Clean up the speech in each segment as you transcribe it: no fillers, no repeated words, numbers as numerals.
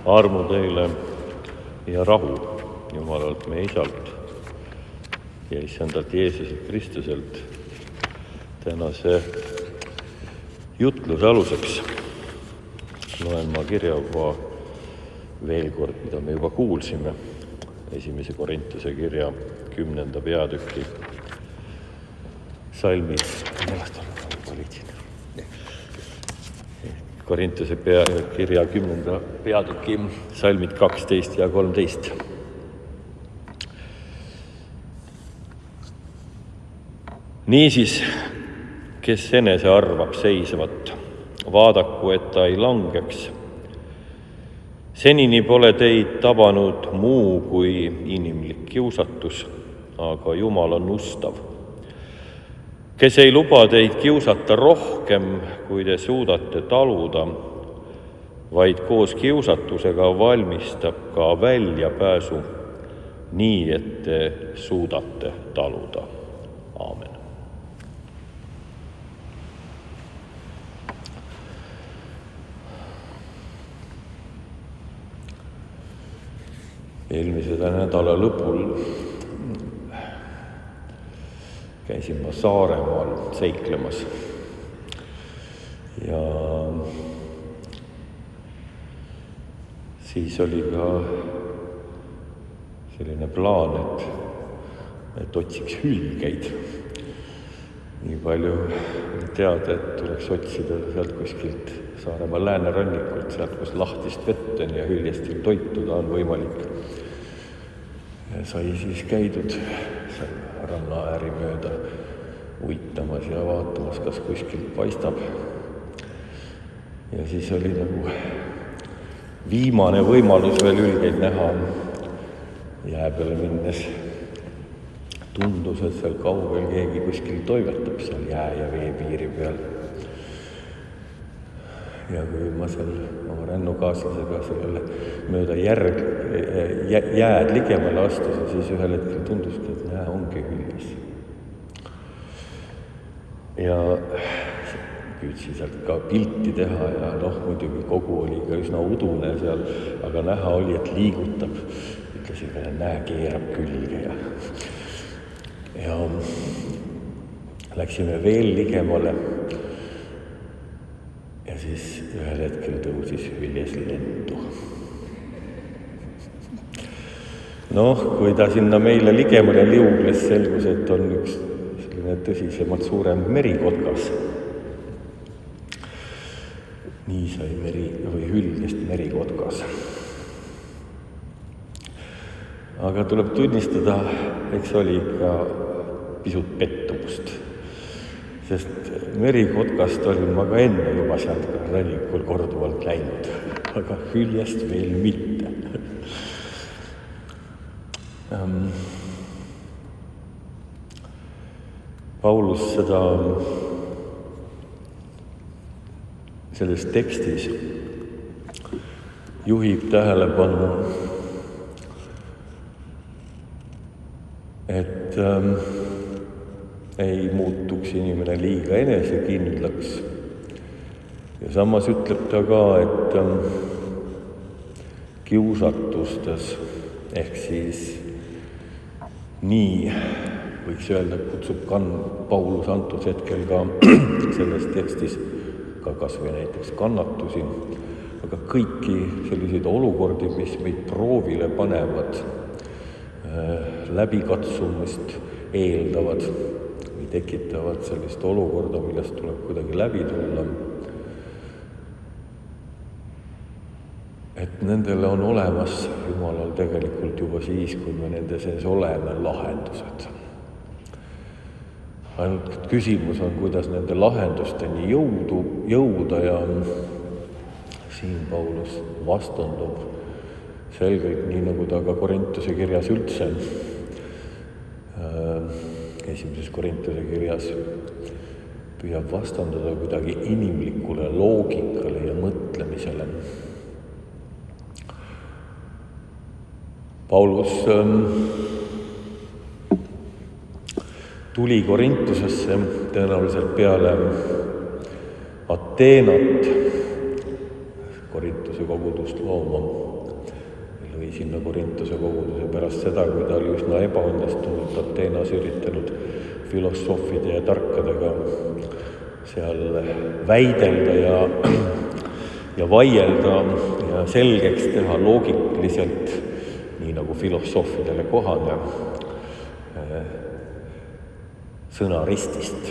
armu teile ja rahu Jumalalt meie Isalt ja Issandalt Jeesuselt Kristuselt. Tänase jutluse aluseks loen ma kirjakoha veel kord, mida me juba kuulsime. 1. Korintuse kirja 10. peatüki salmid. Korintuse kirja 10. peatüki salmid 12 ja 13. Niisiis, kes enese arvab seisvat, vaadaku, et ta ei langeks. Senini pole teid tabanud muu kui inimlik kiusatus, aga Jumal on ustav, kes ei luba teid kiusata rohkem, kui te suudate taluda, vaid koos kiusatusega valmistab ka väljapääsu, nii et te suudate taluda. Aamen. Eelmise nädala lõpul käisin ma Saaremaal seiklemas ja siis oli ka selline plaan, et otsiks hülgeid. Nii palju teada, et tuleks otsida sealt kuskilt Saaremaa läänerannikult, sealt, kus lahtist vett on ja hüljest toituda on võimalik. Sai siis käidud seal rannaääri mööda uitamas ja vaatamas, kas kuskilt paistab. Ja siis oli nagu viimane võimalus veel hülgeid näha jää peale minnes. Tundus, et seal kaugel keegi kuskil toimetab seal jää ja veepiiri peal. Ja kui ma seal oma rännukaaslasega sellele mööda jääd ligemale astusin, siis ühel hetkel tunduski, et näe, ongi hüljes. Ja püüdsin sealt ka pilti teha ja muidugi kogu oli ka üsna udune seal, aga näha oli, et liigutab. Ütlesin veel, näe, keerab külge ja läksime veel ligemale. Ja siis ühel hetkel tõusis hüljes lendu. Kui ta sinna meile ligemale liugles, selgus, et on üks selline tõsisemalt suurem merikotkas. Nii sai hülgest merikotkas. Aga tuleb tunnistada, eks oli ikka pisut pettumust. Sest merikotkast olin ma ka enne juba sealt rannikul korduvalt läinud, aga hüljest veel mitte. Paulus selles tekstis juhib tähelepanu, et ei muutuks inimene liiga enesekindlaks. Ja samas ütleb ta ka, et kiusatustes ehk siis nii võiks öelda, kutsub Paulus antud hetkel ka selles tekstis ka kas või näiteks kannatusi, aga kõiki selliseid olukordi, mis meid proovile panevad, läbikatsumist eeldavad või tekitavad sellist olukorda, millest tuleb kuidagi läbi tulla. Et nendele on olemas Jumalal tegelikult juba siis, kui me nende sees oleme, lahendused. Ainult küsimus on, kuidas nende lahendusteni jõuda ja siin Paulus vastandub selgelt, nii nagu ta ka Korintuse kirjas üldse, 1. Korintuse kirjas püüab vastanduda kuidagi inimlikule loogikale ja mõtlemisele. Paulus tuli Korintusesse tõenäoliselt peale Ateenat, Korintuse kogudust looma. Lõi sinna Korintuse koguduse pärast seda, kui ta oli üsna ebaõnnestunult Ateenas üritanud filosoofide ja tarkadega seal väidelda ja vaielda ja selgeks teha loogiliselt, nii nagu filosoofidele kohane, sõna ristist,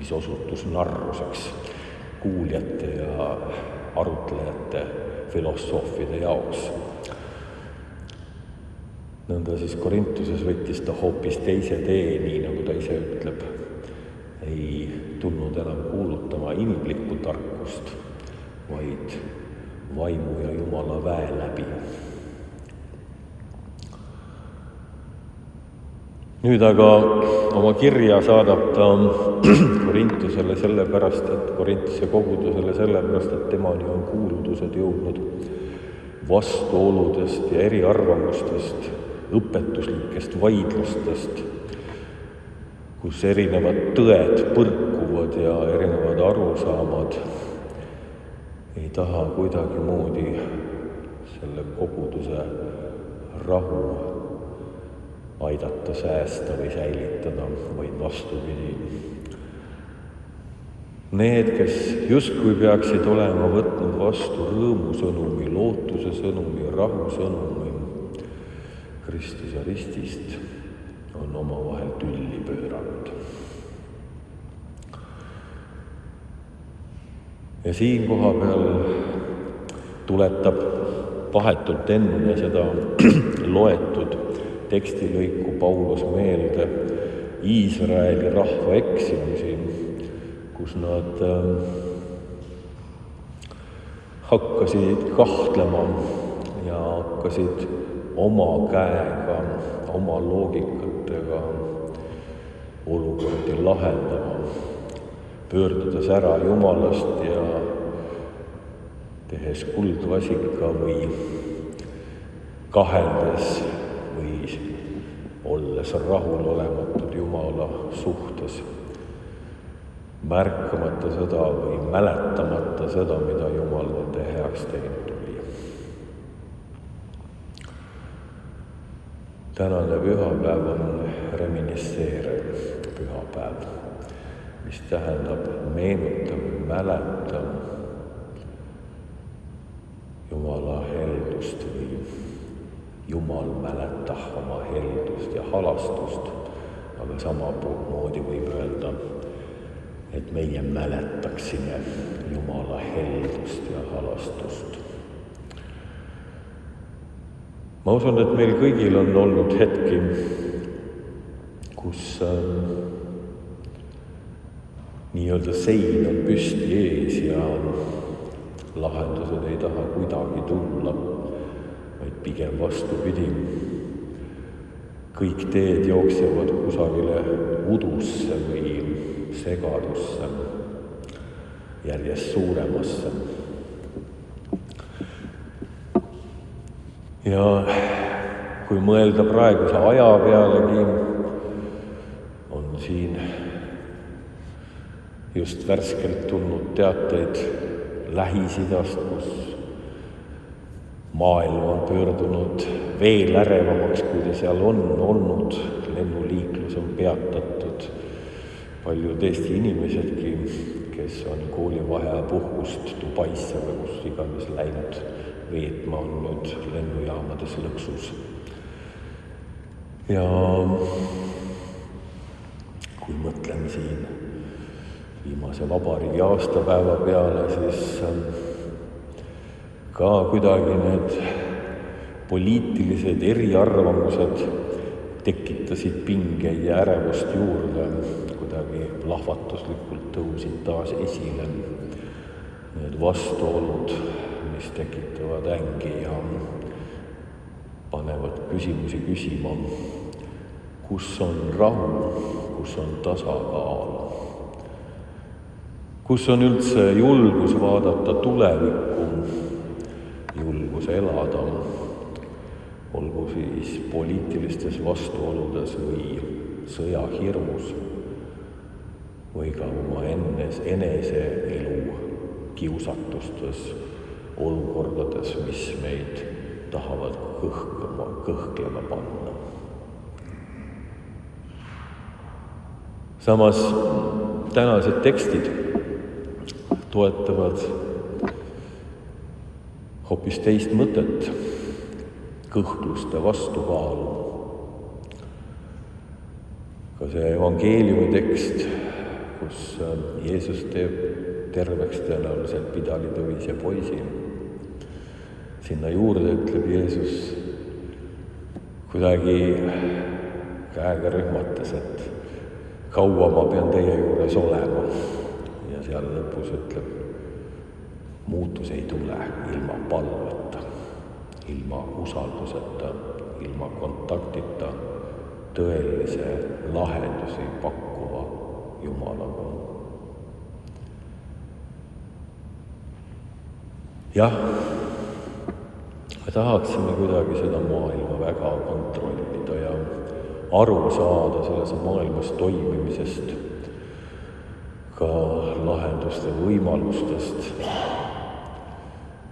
mis osutus narruseks kuuljate ja arutlejate filosoofide jaoks. Nõnda siis Korintuses võttis ta hoopis teise tee, nii nagu ta ise ütleb, ei tulnud enam kuulutama inimlikku tarkust, vaid vaimu ja Jumala väe läbi. Nüüd aga oma kirja saadab ta Korintusele sellepärast, Korintuse kogudusele sellepärast, et temani on kuuldused jõudnud vastuoludest ja eriarvamustest, õpetuslikest vaidlustest, kus erinevad tõed põrkuvad ja erinevad arusaamad ei taha kuidagimoodi selle koguduse rahu aidata säästa või säilitada, vaid vastupidi. Need, kes justkui peaksid olema võtnud vastu rõõmusõnumi, lootuse sõnumi, rahu sõnumi Kristuse ristist, on omavahel tülli pööranud. Ja siin koha peal tuletab vahetult enne seda loetud tekstilõiku Paulus meelde Iisraeli rahva eksimusi, kus nad hakkasid kahtlema ja hakkasid oma käega, oma loogikatega olukordi lahendama, pöördudes ära Jumalast ja tehes kuldvasika või kaheldes või olles rahulolematud Jumala suhtes, märkamata seda või mäletamata seda, mida Jumal nende heaks teinud oli. Tänane pühapäev on reminisseeriv pühapäev, mis tähendab meenuta või mäleta Jumala heldust või Jumal mäletab oma heldust ja halastust, aga samamoodi võib öelda, et meie mäletaksime Jumala heldust ja halastust. Ma usun, et meil kõigil on olnud hetki, kus nii-öelda sein on püsti ees ja lahendused ei taha kuidagi tulla, vaid pigem vastupidi. Kõik teed jooksevad kusagile udusse või segadusse, järjest suuremasse. Ja kui mõelda praeguse aja pealegi, on siin just värskelt tulnud teateid Lähis-Idast, kus maailm on pöördunud veel ärevamaks, kui ta seal on olnud, lennuliiklus on peatatud, paljud Eesti inimesedki, kes on koolivaheaja puhkust Dubaisse või kus iganes läinud veetma, on nüüd lennujaamades lõksus. Ja kui mõtleme siin viimase vabariigi aastapäeva peale, siis ka kuidagi need poliitilised eriarvamused tekitasid pingeid ja ärevust juurde, kuidagi plahvatuslikult tõusid taas esile need vastuolud, mis tekitavad ängi ja panevad küsimusi küsima, kus on rahu, kus on tasakaal, kus on üldse julgus vaadata tulevikku, julgus elada, olgu siis poliitilistes vastuoludes või sõjahirmus või ka oma enese elu kiusatustes olukordades, mis meid tahavad kõhklema panna. Samas tänased tekstid toetavad hoopis teist mõtet, kõhkluste vastukaalu. Ka see evangeeliumi tekst, kus Jeesus teeb terveks tõenäoliselt pidalitõvise poisi. Sinna juurde ütleb Jeesus kuidagi käega rühmates, et kaua ma pean teie juures olema. Ja seal lõpus ütleb, muutus ei tule ilma palveta, ilma usalduseta, ilma kontaktita, tõelise lahendusi pakkuva Jumalaga. Jah, me tahaksime kuidagi seda maailma väga kontrollida ja aru saada selles maailmas toimimisest, ka lahenduste võimalustest.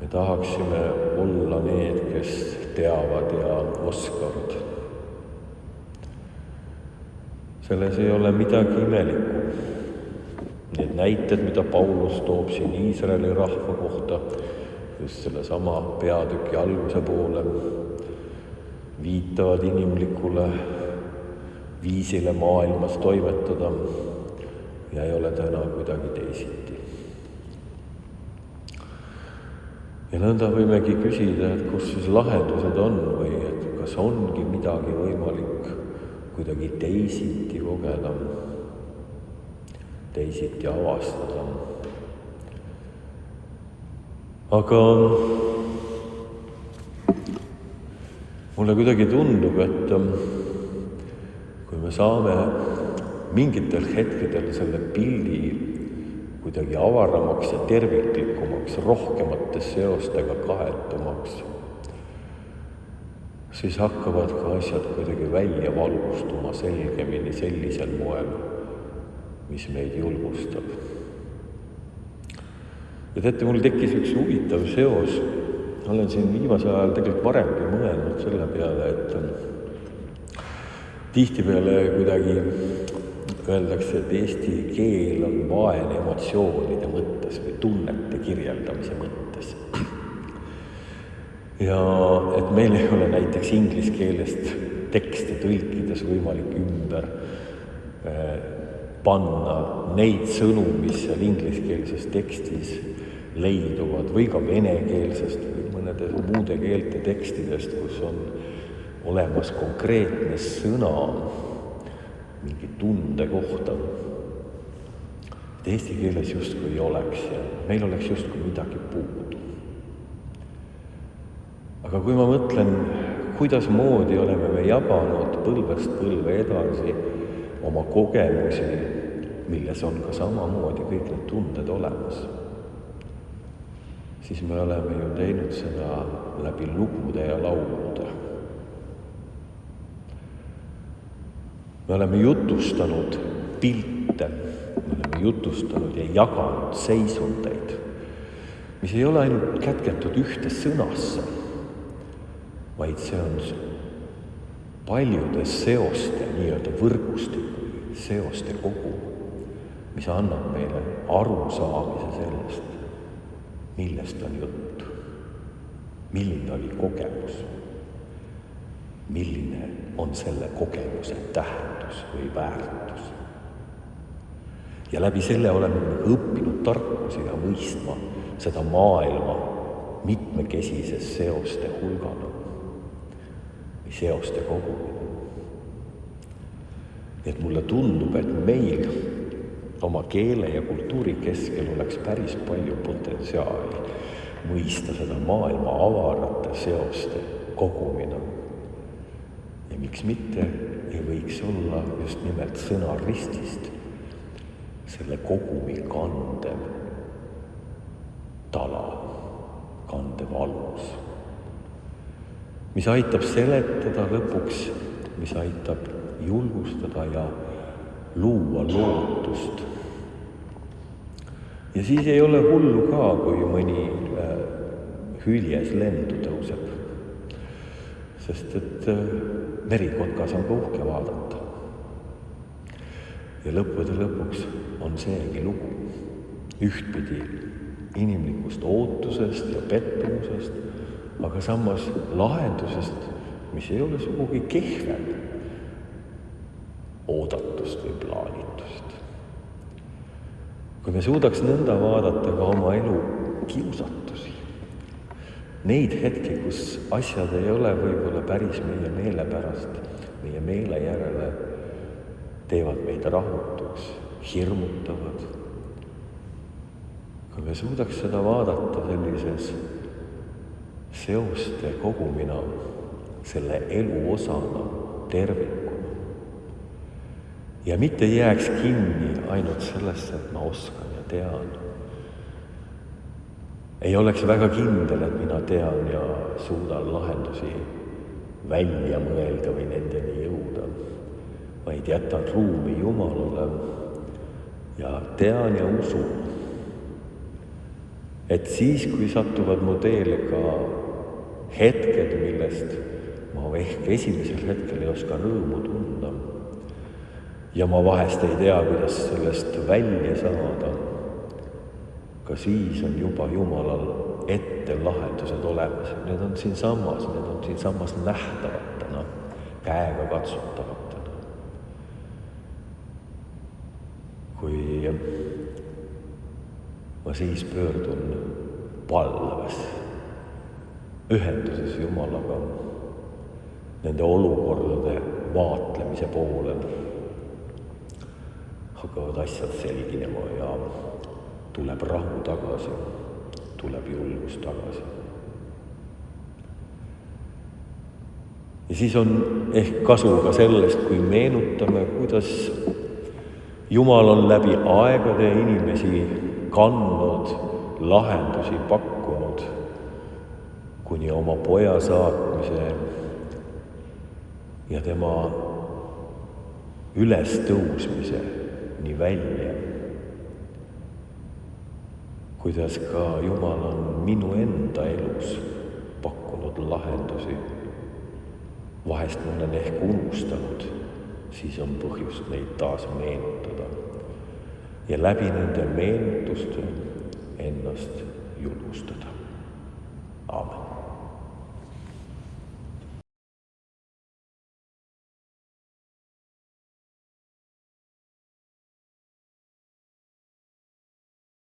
Me tahaksime olla need, kes teavad ja oskavad. Selles ei ole midagi imelikku. Need näited, mida Paulus toob siin Iisraeli rahva kohta, just sellesama peatüki alguse poole, viitavad inimlikule viisile maailmas toimetada ja ei ole täna kuidagi teisiti. Ja nõnda võimegi küsida, et kus siis lahendused on või et kas ongi midagi võimalik kuidagi teisiti kogeda, teisiti avastada. Aga mulle kuidagi tundub, et kui me saame mingitel hetkedel selle pildi kuidagi avaramaks ja terviklikumaks, rohkemate seostega kahetumaks, siis hakkavad ka asjad kuidagi välja valgustuma selgemini sellisel moel, mis meid julgustab. Ja teate, mul tekkis üks huvitav seos. Olen siin viimasel ajal tegelikult varemgi mõelnud selle peale, et tihtipeale kuidagi öeldakse, et eesti keel on vaene emotsioonide mõttes või tunnete kirjeldamise mõttes. Ja et meil ei ole näiteks inglise keelest tekste tõlkides võimalik ümber panna neid sõnu, mis seal ingliskeelses tekstis leiduvad või ka venekeelsest või mõnede muude keelte tekstidest, kus on olemas konkreetne sõna mingi tunde kohta. Eesti keeles justkui ei oleks ja meil oleks justkui midagi puudu. Aga kui ma mõtlen, kuidas moodi oleme me jaganud põlvest põlve edasi oma kogemusi, milles on ka samamoodi kõik need tunded olemas, siis me oleme ju teinud seda läbi lugude ja laulude. Me oleme jutustanud pilte, me oleme jutustanud ja jaganud seisundeid, mis ei ole ainult kätketud ühte sõnasse, vaid see on paljude seoste, nii-öelda võrgustiku, seoste kogu, mis annab meile arusaamise sellest, millest on jutt, milline oli kogemus, milline on selle kogemuse tähendus või väärtus. Ja läbi selle oleme õppinud tarkusi ja mõistma seda maailma mitmekesises seoste hulgana või seoste kogumine. Et mulle tundub, et meil oma keele ja kultuuri keskel oleks päris palju potentsiaali mõista seda maailma avarate seoste kogumina. Ja miks mitte ei võiks olla just nimelt sõna ristist selle kogumi kandev tala, kandev alus, mis aitab seletada lõpuks, mis aitab julgustada ja luua lootust. Ja siis ei ole hullu ka, kui mõni hüljes lendu tõuseb. Sest et merikotkas on ka uhke vaadata. Ja lõppude lõpuks on seegi lugu. Ühtpidi inimlikust ootusest ja pettumusest, aga samas lahendusest, mis ei ole sugugi kehvem oodatust või plaanitust. Kui me suudaks nõnda vaadata ka oma elu kiusatusi, neid hetki, kus asjad ei ole võib-olla päris meie meele pärast, meie meele järele, teevad meid rahutuks, hirmutavad. Kui me suudaks seda vaadata sellises seoste kogumina, selle elu osana, tervikuna. Ja mitte jääks kinni ainult sellesse, et ma oskan ja tean. Ei oleks väga kindel, et mina tean ja suudan lahendusi välja mõelda või nendeni jõuda, vaid jätan ruumi Jumalale ja tean ja usun, et siis, kui satuvad mu teele ka hetked, millest ma ehk esimesel hetkel ei oska rõõmu tunda ja ma vahest ei tea, kuidas sellest välja saada, ka siis on juba Jumalal ette lahendused olemas. Need on siinsamas nähtavatena, käega katsutavatena. Kui ma siis pöördun palves, ühenduses Jumalaga, nende olukordade vaatlemise poole, hakkavad asjad selginema ja tuleb rahu tagasi, tuleb julgus tagasi. Ja siis on ehk kasu ka sellest, kui meenutame, kuidas Jumal on läbi aegade inimesi kandnud, lahendusi pakkunud, kuni oma poja saatmise ja tema ülestõusmise nii välja. Kuidas ka Jumal on minu enda elus pakkunud lahendusi. Vahest ma olen ehk unustanud, siis on põhjust neid taas meenutada. Ja läbi nende meenutuste ennast julgustada. Aamen.